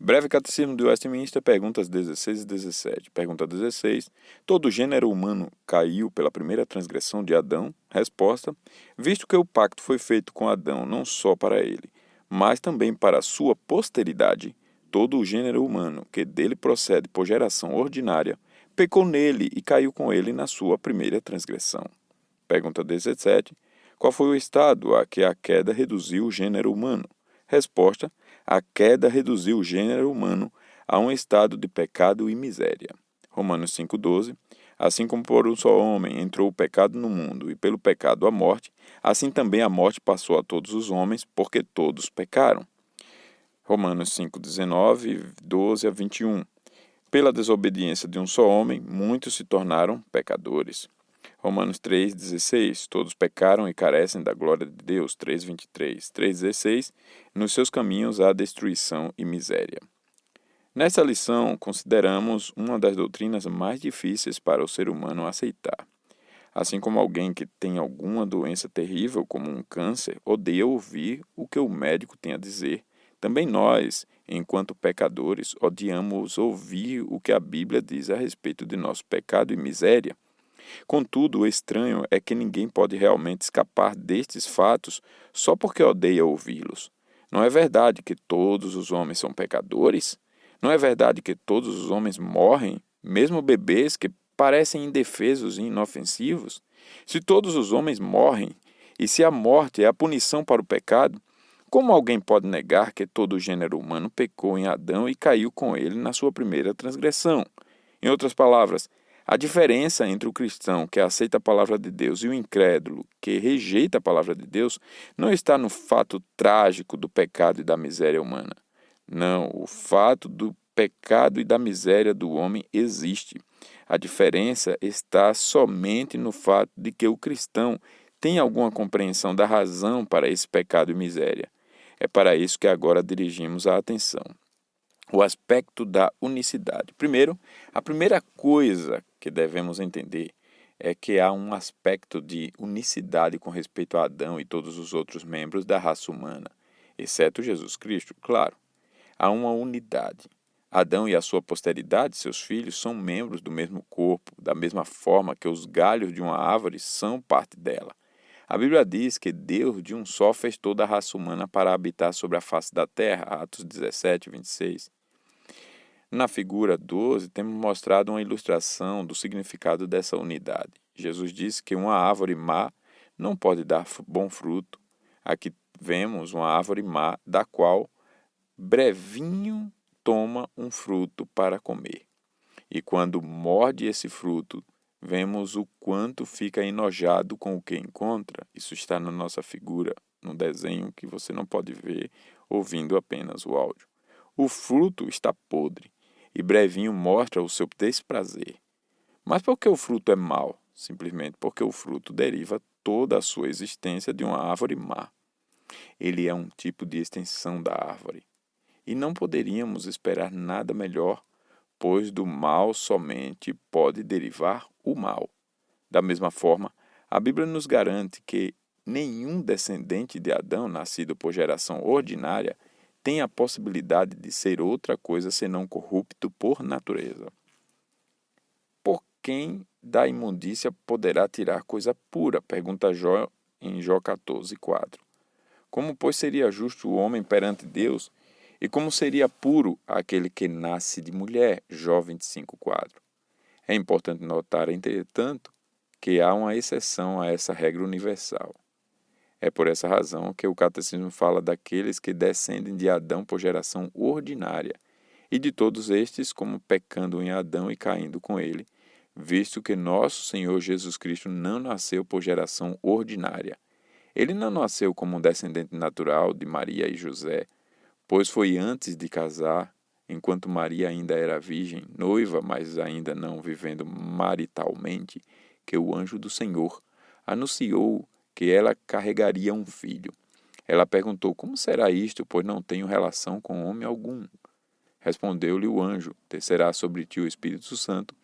Breve Catecismo de Westminster, perguntas 16 e 17. Pergunta 16. Todo o gênero humano caiu pela primeira transgressão de Adão? Resposta. Visto que o pacto foi feito com Adão não só para ele, mas também para a sua posteridade, todo o gênero humano que dele procede por geração ordinária, pecou nele e caiu com ele na sua primeira transgressão. Pergunta 17. Qual foi o estado a que a queda reduziu o gênero humano? Resposta. A queda reduziu o gênero humano a um estado de pecado e miséria. Romanos 5,12. Assim como por um só homem entrou o pecado no mundo, e pelo pecado a morte, assim também a morte passou a todos os homens, porque todos pecaram. Romanos 5,19, 12 a 21. Pela desobediência de um só homem, muitos se tornaram pecadores. Romanos 3,16. Todos pecaram e carecem da glória de Deus. 3,23. 3,16. Nos seus caminhos há destruição e miséria. Nesta lição, consideramos uma das doutrinas mais difíceis para o ser humano aceitar. Assim como alguém que tem alguma doença terrível, como um câncer, odeia ouvir o que o médico tem a dizer, também nós, enquanto pecadores, odiamos ouvir o que a Bíblia diz a respeito de nosso pecado e miséria. Contudo, o estranho é que ninguém pode realmente escapar destes fatos só porque odeia ouvi-los. Não é verdade que todos os homens são pecadores? Não é verdade que todos os homens morrem, mesmo bebês que parecem indefesos e inofensivos? Se todos os homens morrem, e se a morte é a punição para o pecado, como alguém pode negar que todo o gênero humano pecou em Adão e caiu com ele na sua primeira transgressão? Em outras palavras, a diferença entre o cristão que aceita a palavra de Deus e o incrédulo que rejeita a palavra de Deus não está no fato trágico do pecado e da miséria humana. Não, o fato do pecado e da miséria do homem existe. A diferença está somente no fato de que o cristão tem alguma compreensão da razão para esse pecado e miséria. É para isso que agora dirigimos a atenção. O aspecto da unicidade. Primeiro, a primeira coisa que devemos entender é que há um aspecto de unicidade com respeito a Adão e todos os outros membros da raça humana, exceto Jesus Cristo, claro. Há uma unidade. Adão e a sua posteridade, seus filhos, são membros do mesmo corpo, da mesma forma que os galhos de uma árvore são parte dela. A Bíblia diz que Deus de um só fez toda a raça humana para habitar sobre a face da terra, Atos 17, 26. Na figura 12, temos mostrado uma ilustração do significado dessa unidade. Jesus disse que uma árvore má não pode dar bom fruto. Aqui vemos uma árvore má, da qual brevinho toma um fruto para comer. E quando morde esse fruto, vemos o quanto fica enojado com o que encontra. Isso está na nossa figura, no desenho que você não pode ver ouvindo apenas o áudio. O fruto está podre e brevinho mostra o seu desprazer. Mas por que o fruto é mau? Simplesmente porque o fruto deriva toda a sua existência de uma árvore má. Ele é um tipo de extensão da árvore. E não poderíamos esperar nada melhor, pois do mal somente pode derivar o mal. Da mesma forma, a Bíblia nos garante que nenhum descendente de Adão, nascido por geração ordinária, tem a possibilidade de ser outra coisa senão corrupto por natureza. Por quem da imundícia poderá tirar coisa pura? Pergunta Jó em Jó 14:4. Como, pois, seria justo o homem perante Deus? E como seria puro aquele que nasce de mulher? Jó 25:4. É importante notar, entretanto, que há uma exceção a essa regra universal. É por essa razão que o Catecismo fala daqueles que descendem de Adão por geração ordinária, e de todos estes como pecando em Adão e caindo com ele, visto que nosso Senhor Jesus Cristo não nasceu por geração ordinária. Ele não nasceu como um descendente natural de Maria e José, pois foi antes de casar, enquanto Maria ainda era virgem, noiva, mas ainda não vivendo maritalmente, que o anjo do Senhor anunciou que ela carregaria um filho. Ela perguntou: como será isto, pois não tenho relação com homem algum? Respondeu-lhe o anjo: descerá sobre ti o Espírito Santo,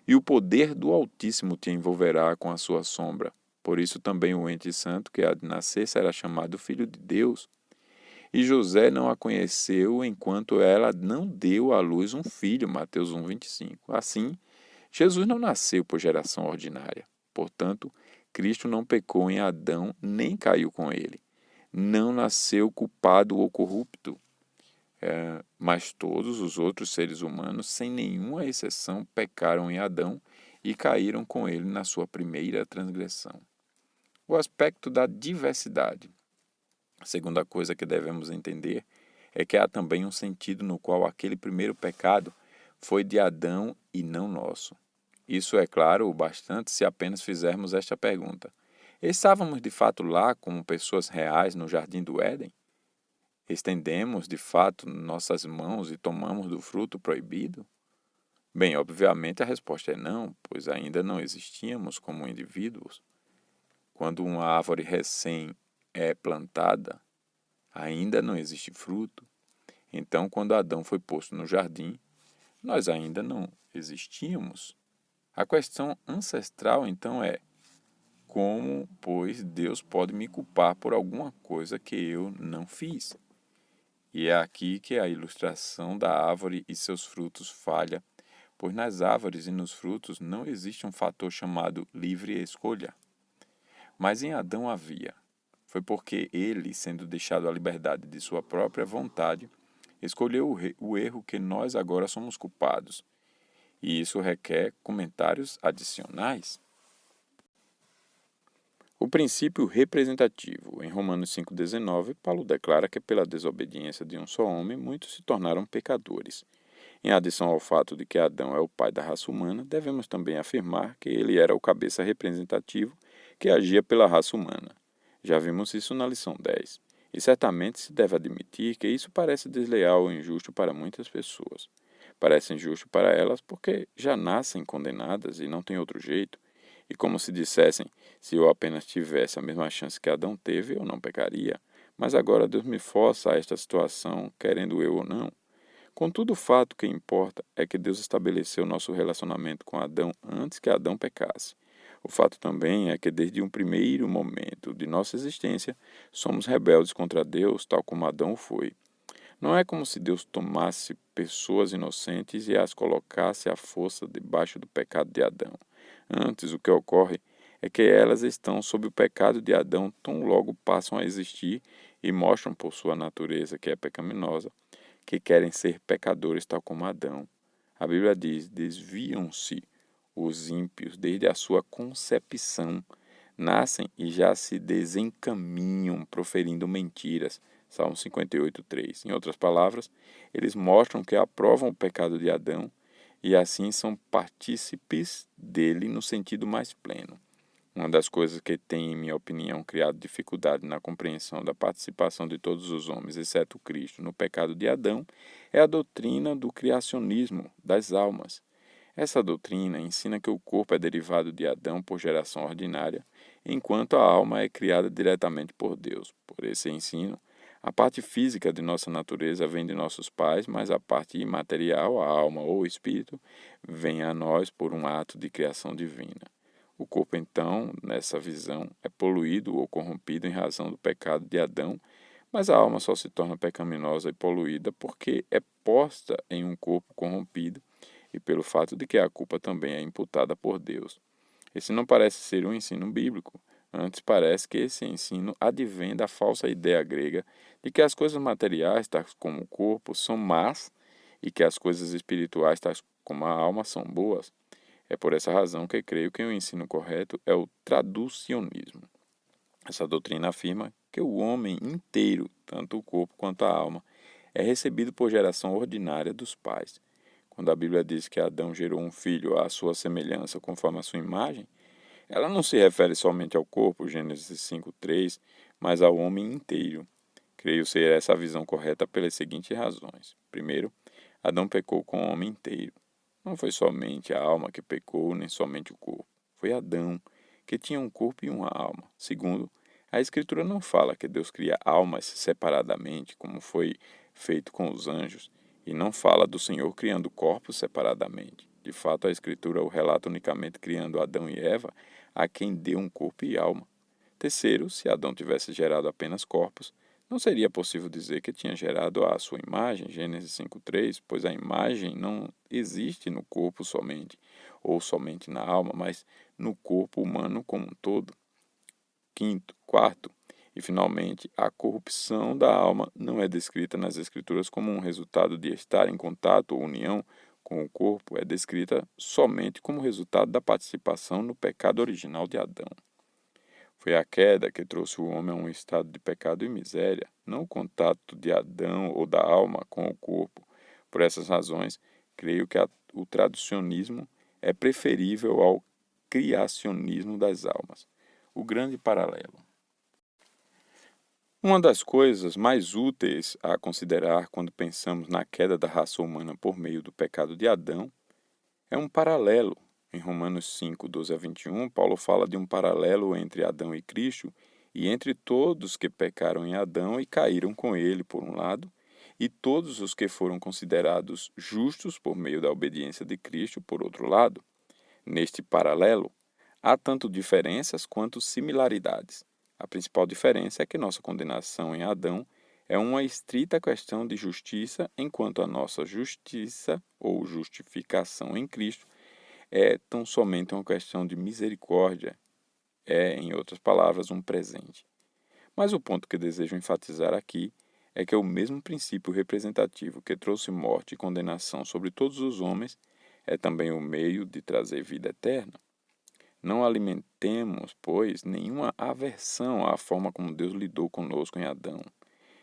e o poder do Altíssimo te envolverá com a sua sombra. Por isso também o ente santo que há de nascer será chamado Filho de Deus. e José não a conheceu enquanto ela não deu à luz um filho, Mateus 1:25. Assim, Jesus não nasceu por geração ordinária. Portanto, Cristo não pecou em Adão nem caiu com ele. Não nasceu culpado ou corrupto. Mas todos os outros seres humanos, sem nenhuma exceção, pecaram em Adão e caíram com ele na sua primeira transgressão. O aspecto da diversidade. A segunda coisa que devemos entender é que há também um sentido no qual aquele primeiro pecado foi de Adão e não nosso. Isso é claro o bastante se apenas fizermos esta pergunta: estávamos de fato lá como pessoas reais no jardim do Éden? Estendemos de fato nossas mãos e tomamos do fruto proibido? Bem, obviamente a resposta é não, pois ainda não existíamos como indivíduos. Quando uma árvore recém é plantada, ainda não existe fruto. Então, quando Adão foi posto no jardim, nós ainda não existíamos. A questão ancestral, então, é: como, pois, Deus pode me culpar por alguma coisa que eu não fiz? E é aqui que a ilustração da árvore e seus frutos falha, pois nas árvores e nos frutos não existe um fator chamado livre escolha. Mas em Adão havia. Foi porque ele, sendo deixado à liberdade de sua própria vontade, escolheu o erro que nós agora somos culpados. E isso requer comentários adicionais. O princípio representativo. Em Romanos 5,19, Paulo declara que pela desobediência de um só homem, muitos se tornaram pecadores. Em adição ao fato de que Adão é o pai da raça humana, devemos também afirmar que ele era o cabeça representativo que agia pela raça humana. Já vimos isso na lição 10. E certamente se deve admitir que isso parece desleal ou injusto para muitas pessoas. Parece injusto para elas porque já nascem condenadas e não tem outro jeito. E como se dissessem: se eu apenas tivesse a mesma chance que Adão teve, eu não pecaria. Mas agora Deus me força a esta situação, querendo eu ou não. Contudo, o fato que importa é que Deus estabeleceu nosso relacionamento com Adão antes que Adão pecasse. O fato também é que desde um primeiro momento de nossa existência, somos rebeldes contra Deus, tal como Adão o foi. Não é como se Deus tomasse pessoas inocentes e as colocasse à força debaixo do pecado de Adão. Antes, o que ocorre é que elas estão sob o pecado de Adão tão logo passam a existir e mostram por sua natureza, que é pecaminosa, que querem ser pecadores tal como Adão. A Bíblia diz: desviam-se os ímpios desde a sua concepção, nascem e já se desencaminham proferindo mentiras. Salmo 58:3. Em outras palavras, eles mostram que aprovam o pecado de Adão e assim são partícipes dele no sentido mais pleno. Uma das coisas que tem, em minha opinião, criado dificuldade na compreensão da participação de todos os homens, exceto Cristo, no pecado de Adão, é a doutrina do criacionismo das almas. Essa doutrina ensina que o corpo é derivado de Adão por geração ordinária, enquanto a alma é criada diretamente por Deus. Por esse ensino, a parte física de nossa natureza vem de nossos pais, mas a parte imaterial, a alma ou o espírito, vem a nós por um ato de criação divina. O corpo, então, nessa visão, é poluído ou corrompido em razão do pecado de Adão, mas a alma só se torna pecaminosa e poluída porque é posta em um corpo corrompido e pelo fato de que a culpa também é imputada por Deus. Esse não parece ser um ensino bíblico, antes parece que esse ensino advém da falsa ideia grega de que as coisas materiais, tais como o corpo, são más e que as coisas espirituais, tais como a alma, são boas. É por essa razão que creio que o ensino correto é o traducionismo. Essa doutrina afirma que o homem inteiro, tanto o corpo quanto a alma, é recebido por geração ordinária dos pais. Quando a Bíblia diz que Adão gerou um filho à sua semelhança, conforme a sua imagem, ela não se refere somente ao corpo, Gênesis 5:3, mas ao homem inteiro. Creio ser essa a visão correta pelas seguintes razões. Primeiro, Adão pecou com o homem inteiro. Não foi somente a alma que pecou, nem somente o corpo. Foi Adão, que tinha um corpo e uma alma. Segundo, a Escritura não fala que Deus cria almas separadamente, como foi feito com os anjos, e não fala do Senhor criando corpos separadamente. De fato, a Escritura o relata unicamente criando Adão e Eva, a quem deu um corpo e alma. Terceiro, se Adão tivesse gerado apenas corpos, Não seria possível dizer que tinha gerado à sua imagem, Gênesis 5:3, pois a imagem não existe no corpo somente, ou somente na alma, mas no corpo humano como um todo. Quarto, e finalmente, a corrupção da alma não é descrita nas Escrituras como um resultado de estar em contato ou união com o corpo, é descrita somente como resultado da participação no pecado original de Adão. Foi a queda que trouxe o homem a um estado de pecado e miséria, não o contato de Adão ou da alma com o corpo. Por essas razões, creio que o traducionismo é preferível ao criacionismo das almas. O grande paralelo. Uma das coisas mais úteis a considerar quando pensamos na queda da raça humana por meio do pecado de Adão é um paralelo. Em Romanos 5:12-21, Paulo fala de um paralelo entre Adão e Cristo e entre todos que pecaram em Adão e caíram com ele, por um lado, e todos os que foram considerados justos por meio da obediência de Cristo, por outro lado. Neste paralelo, há tanto diferenças quanto similaridades. A principal diferença é que nossa condenação em Adão é uma estrita questão de justiça, enquanto a nossa justiça ou justificação em Cristo é tão somente uma questão de misericórdia, em outras palavras, um presente. Mas o ponto que desejo enfatizar aqui é que é o mesmo princípio representativo que trouxe morte e condenação sobre todos os homens é também o meio de trazer vida eterna. Não alimentemos, pois, nenhuma aversão à forma como Deus lidou conosco em Adão.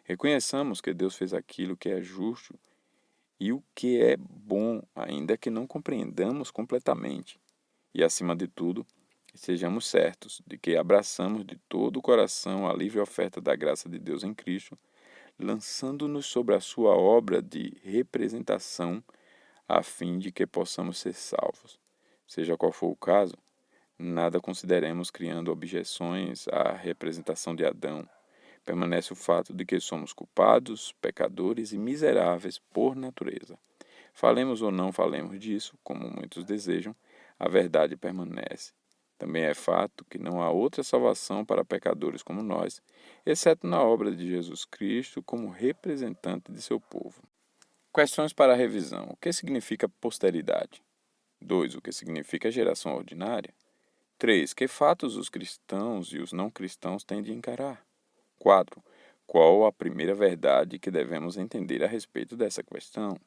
Reconheçamos que Deus fez aquilo que é justo e o que é bom, ainda que não compreendamos completamente. E, acima de tudo, sejamos certos de que abraçamos de todo o coração a livre oferta da graça de Deus em Cristo, lançando-nos sobre a sua obra de representação, a fim de que possamos ser salvos. Seja qual for o caso, nada consideremos criando objeções à representação de Adão. Permanece o fato de que somos culpados, pecadores e miseráveis por natureza. Falemos ou não falemos disso, como muitos desejam, a verdade permanece. Também é fato que não há outra salvação para pecadores como nós, exceto na obra de Jesus Cristo como representante de seu povo. Questões para a revisão. O que significa posteridade? 2. O que significa geração ordinária? 3. Que fatos os cristãos e os não cristãos têm de encarar? 4. Qual a primeira verdade que devemos entender a respeito dessa questão?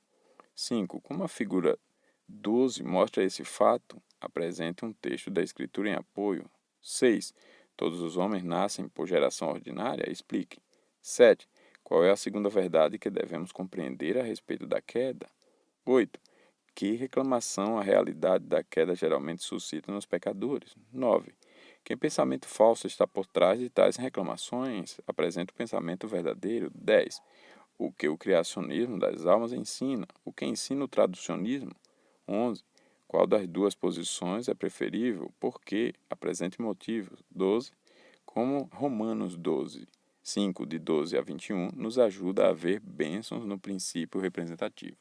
5. Como a figura 12 mostra esse fato, apresente um texto da Escritura em apoio. 6. Todos os homens nascem por geração ordinária? Explique. 7. Qual é a segunda verdade que devemos compreender a respeito da queda? 8. Que reclamação a realidade da queda geralmente suscita nos pecadores? 9. Que pensamento falso está por trás de tais reclamações? Apresenta o pensamento verdadeiro? 10. O que o criacionismo das almas ensina? O que ensina o traducionismo? 11. Qual das duas posições é preferível? Por quê? Apresente motivos. 12. Como Romanos 12, 5, de 12 a 21, nos ajuda a ver bênçãos no princípio representativo.